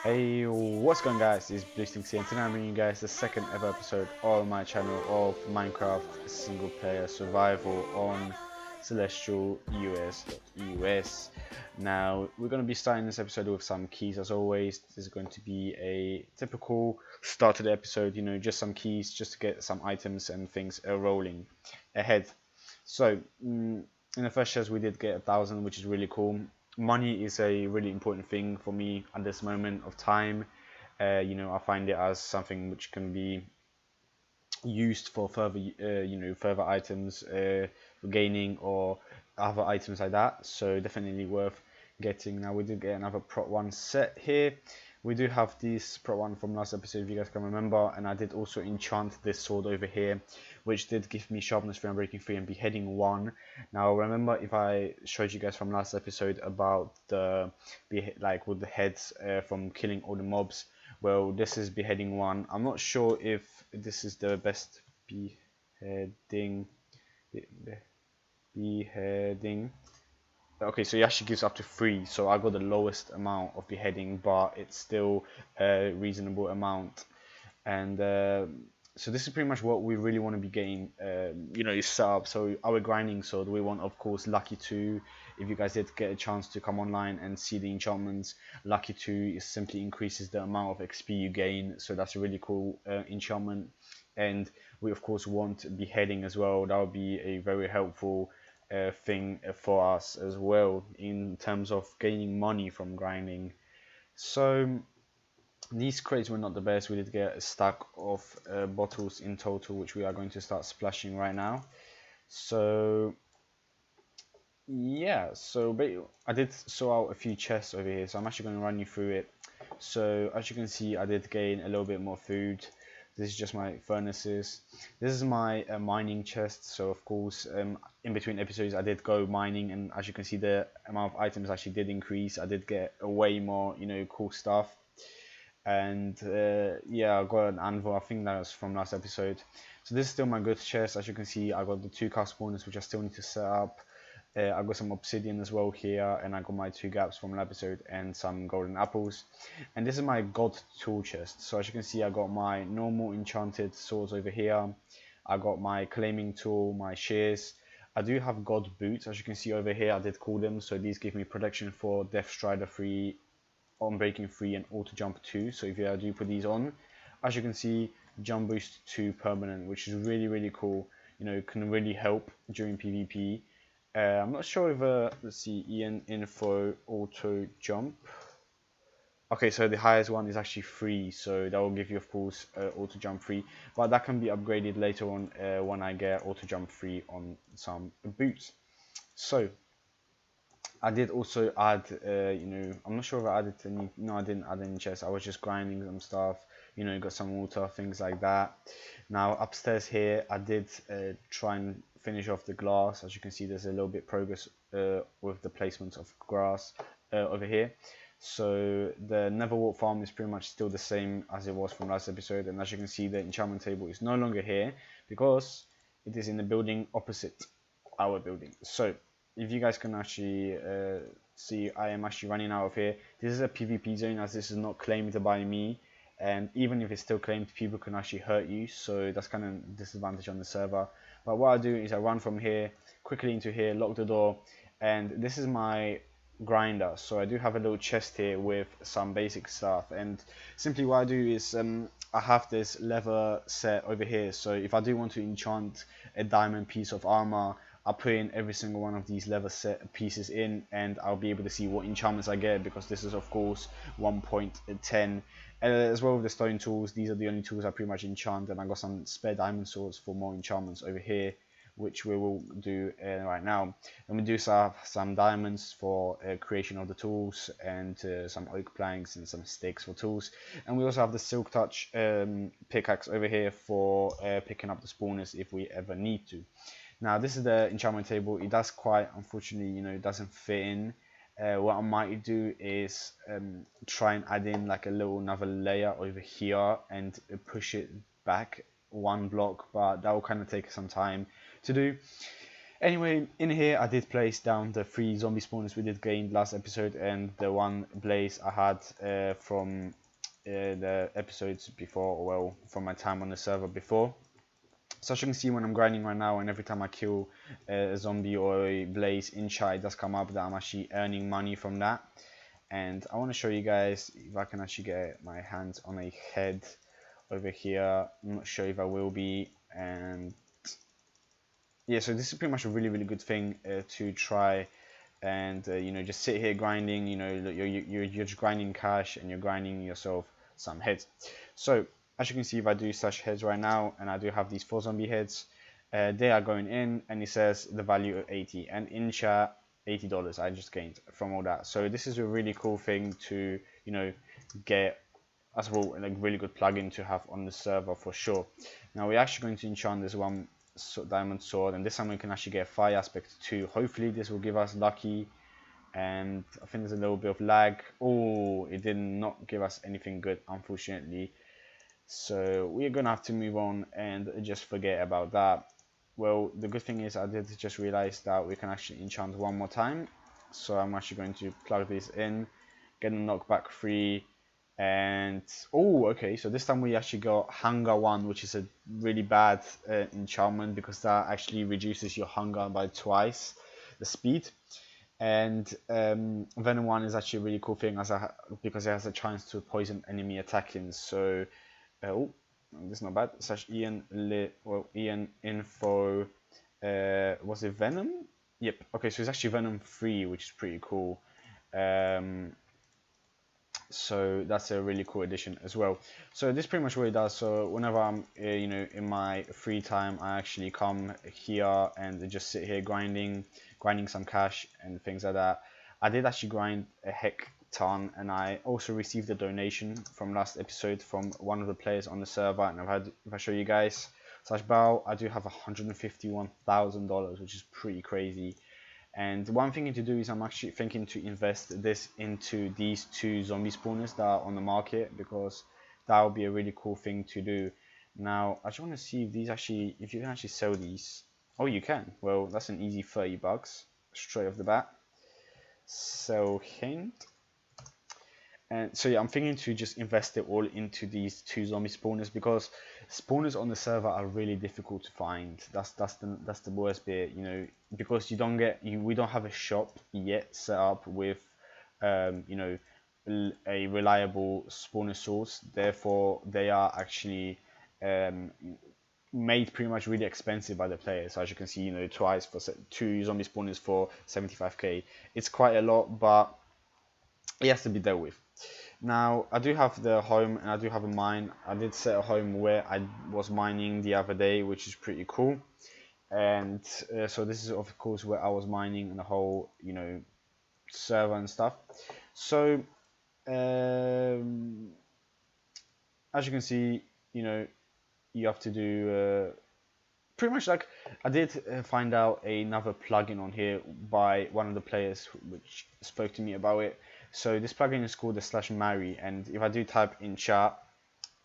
Hey, what's going guys? It's BlueStynx here, and today I'm bringing you guys the second ever episode of my channel of Minecraft single player survival on Celestial US. Now, we're going to be starting this episode with some keys as always. This is going to be a typical start to the episode, just some keys just to get some items and things rolling ahead. So, in the first chest we did get 1,000, which is really cool. Money is a really important thing for me at this moment of time. I find it as something which can be used for further, further items, for gaining or other items like that. So definitely worth getting. Now we did get another Prot 1 set here. We do have this Prot 1 from last episode, if you guys can remember, and I did also enchant this sword over here, which did give me sharpness 3 and breaking 3 and beheading 1. Now remember, if I showed you guys from last episode about the with the heads from killing all the mobs, well, this is beheading 1. I'm not sure if this is the best beheading. Okay, so it actually gives up to 3, so I got the lowest amount of beheading, but it's still a reasonable amount. And so this is pretty much what we really want to be getting, set up. So our grinding sword, we want, of course, Lucky 2. If you guys did get a chance to come online and see the enchantments, Lucky 2 is simply increases the amount of XP you gain, so that's a really cool enchantment. And we of course want beheading as well. That would be a very helpful thing for us as well in terms of gaining money from grinding. So these crates were not the best. We did get a stack of bottles in total, which we are going to start splashing right now. So yeah, so I did sort out a few chests over here, so I'm actually going to run you through it. So as you can see, I did gain a little bit more food. This is just my furnaces. This is my mining chest. So of course, in between episodes, I did go mining, and as you can see, the amount of items actually did increase. I did get way more, cool stuff. And yeah, I got an anvil. I think that was from last episode. So this is still my good chest. As you can see, I got the 2 cast spawners, which I still need to set up. I got some obsidian as well here, and I got my 2 gaps from last episode and some golden apples. And this is my god tool chest. So as you can see, I got my normal enchanted swords over here. I got my claiming tool, my shears. I do have god boots, as you can see over here. I did call them, so these give me protection for Death Strider 3, on breaking 3, and auto jump 2. So if I do put these on, as you can see, jump boost 2 permanent, which is really cool. It can really help during PvP. I'm not sure if let's see, EN info auto jump. Okay, so the highest one is actually 3, so that will give you, of course, auto jump 3, but that can be upgraded later on when I get auto jump 3 on some boots. So I did also add, I'm not sure if I added any. No, I didn't add any chests. I was just grinding some stuff, got some water, things like that. Now upstairs here, I did try and finish off the glass. As you can see, there's a little bit progress with the placement of grass over here. So the Neverwalk farm is pretty much still the same as it was from last episode, and as you can see, the enchantment table is no longer here because it is in the building opposite our building. So if you guys can actually see, I am actually running out of here. This is a PvP zone, as this is not claimed by me, and even if it's still claimed, people can actually hurt you, so that's kind of disadvantage on the server. But what I do is I run from here quickly into here, lock the door, and this is my grinder. So I do have a little chest here with some basic stuff, and simply what I do is I have this leather set over here. So if I do want to enchant a diamond piece of armor, I'll put in every single one of these leather set pieces in, and I'll be able to see what enchantments I get, because this is of course 1.10. As well with the stone tools, these are the only tools I pretty much enchant, and I got some spare diamond swords for more enchantments over here, which we will do right now. And we do have some diamonds for creation of the tools, and some oak planks and some sticks for tools. And we also have the silk touch pickaxe over here for picking up the spawners if we ever need to. Now this is the enchantment table. It does quite, unfortunately, it doesn't fit in. What I might do is try and add in like a little another layer over here and push it back 1 block, but that will kind of take some time to do. Anyway, in here I did place down the 3 zombie spawners we did gain last episode, and the 1 blaze I had from the episodes before, well, from my time on the server before. So as you can see, when I'm grinding right now, and every time I kill a zombie or a blaze in chat, it does come up that I'm actually earning money from that. And I want to show you guys if I can actually get my hands on a head over here. I'm not sure if I will be. And yeah, so this is pretty much a really good thing to try, and you know, just sit here grinding. You know, you're just grinding cash, and you're grinding yourself some heads. So as you can see, if I do slash heads right now, and I do have these 4 zombie heads, they are going in, and it says the value of 80, and in chat $80 I just gained from all that. So this is a really cool thing to, you know, get as well, a really good plugin to have on the server for sure. Now we're actually going to enchant this one diamond sword, and this time we can actually get fire aspect 2. Hopefully this will give us lucky, and I think there's a little bit of lag. Oh, it did not give us anything good, unfortunately. So we're gonna have to move on and just forget about that. Well, the good thing is I did just realize that we can actually enchant one more time. So I'm actually going to plug this in, get a knockback 3, and oh, okay, so this time we actually got hunger 1, which is a really bad enchantment, because that actually reduces your hunger by twice the speed. And Venom 1 is actually a really cool thing because it has a chance to poison enemy attacking. So oh, this is not bad. Slash Ian info, was it Venom? Yep. Okay, so it's actually Venom 3, which is pretty cool. So that's a really cool addition as well. So this is pretty much what it does. So whenever I'm you know, in my free time, I actually come here and just sit here grinding some cash and things like that. I did actually grind a heck ton, and I also received a donation from last episode from one of the players on the server, and I've had, if I show you guys, slash bow, I do have $151,000, which is pretty crazy. And one thing to do is I'm actually thinking to invest this into these 2 zombie spawners that are on the market, because that would be a really cool thing to do. Now I just want to see if these actually, if you can actually sell these. Oh, you can. Well, that's an easy $30 straight off the bat. So hint. And so yeah, I'm thinking to just invest it all into these 2 zombie spawners, because spawners on the server are really difficult to find. That's the worst bit, you know, because we don't have a shop yet set up with you know, a reliable spawner source. Therefore they are actually made pretty much really expensive by the players. So as you can see, you know, twice for 2 zombie spawners for 75k. It's quite a lot, but it has to be dealt with. Now I do have the home, and I do have a mine. I did set a home where I was mining the other day, which is pretty cool. And so this is of course where I was mining in the whole, you know, server and stuff. So as you can see, you know, you have to do pretty much like I did find out another plugin on here by one of the players which spoke to me about it. So this plugin is called the /Marry, and if I do type in chat,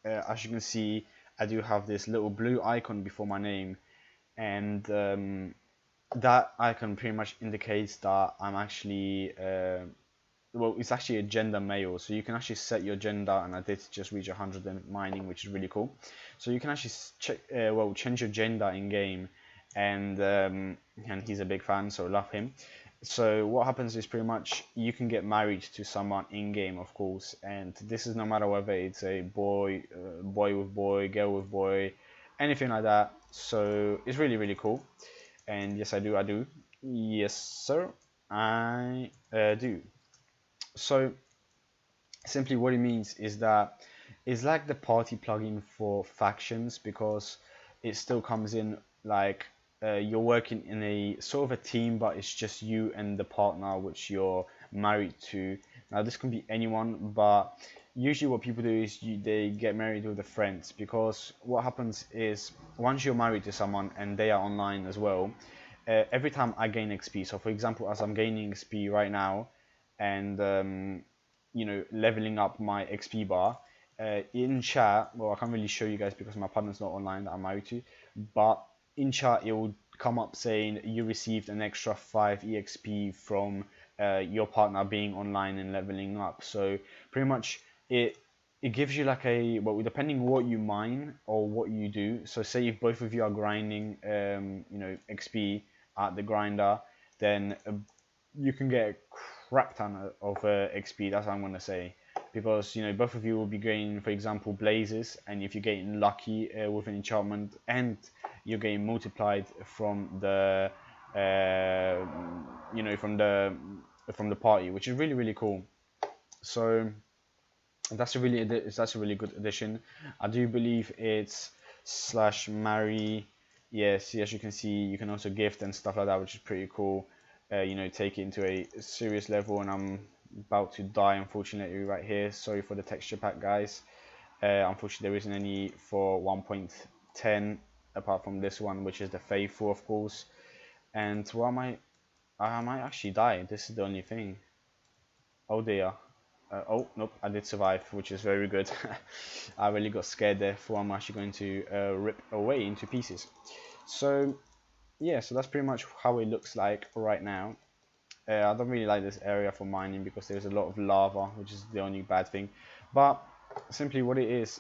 as you can see, I do have this little blue icon before my name, and that icon pretty much indicates that I'm actually well, it's actually a gender male, so you can actually set your gender, and I did just reach 100 in mining, which is really cool. So you can actually well, change your gender in game, and he's a big fan, so love him. So what happens is pretty much you can get married to someone in game, of course, and this is no matter whether it's a boy, boy with boy, girl with boy, anything like that. So it's really cool. And yes, I do. Yes, sir, I do. So simply what it means is that it's like the party plugin for factions, because it still comes in like you're working in a sort of a team, but it's just you and the partner which you're married to. Now this can be anyone, but usually what people do is they get married with their friends, because what happens is once you're married to someone and they are online as well, every time I gain XP, so for example, as I'm gaining XP right now, and you know, leveling up my XP bar, in chat, well, I can't really show you guys because my partner's not online that I'm married to, but in chat it will come up saying you received an extra 5 EXP from your partner being online and leveling up. So pretty much it gives you like a, well, depending what you mine or what you do. So say if both of you are grinding you know, XP at the grinder, then you can get a crap ton of XP. That's what I'm gonna say, because you know both of you will be getting, for example, blazes, and if you're getting lucky with an enchantment, and you're getting multiplied from the you know, from the party, which is really really cool. So that's a really good addition. I do believe it's slash marry. Yes, as you can see, you can also gift and stuff like that, which is pretty cool. You know, take it into a serious level, and I'm about to die unfortunately right here. Sorry for the texture pack, guys. Unfortunately, there isn't any for 1.10 apart from this one, which is the faithful, of course. And what am I might actually die. This is the only thing. Oh dear. Oh, nope, I did survive, which is very good. I really got scared there, for I'm actually going to rip away into pieces. So, yeah, so that's pretty much how it looks like right now. I don't really like this area for mining because there's a lot of lava, which is the only bad thing. But simply what it is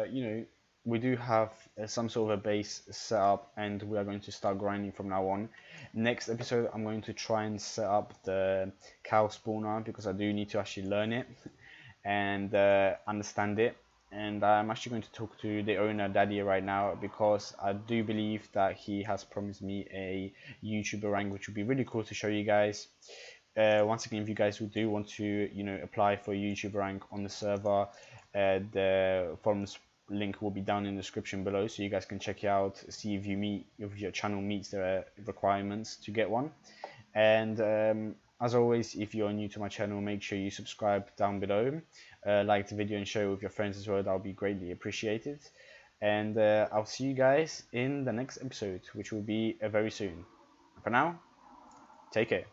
you know, we do have some sort of a base set up, and we are going to start grinding from now on. Next episode, I'm going to try and set up the cow spawner, because I do need to actually learn it and understand it. And I'm actually going to talk to the owner, Daddy, right now, because I do believe that he has promised me a YouTuber rank, which would be really cool to show you guys. Once again, if you guys do want to, you know, apply for a YouTuber rank on the server, the forums link will be down in the description below, so you guys can check it out, see if your channel meets the requirements to get one. And as always, if you're new to my channel, make sure you subscribe down below, like the video and share it with your friends as well. That would be greatly appreciated. And I'll see you guys in the next episode, which will be very soon. For now, take care.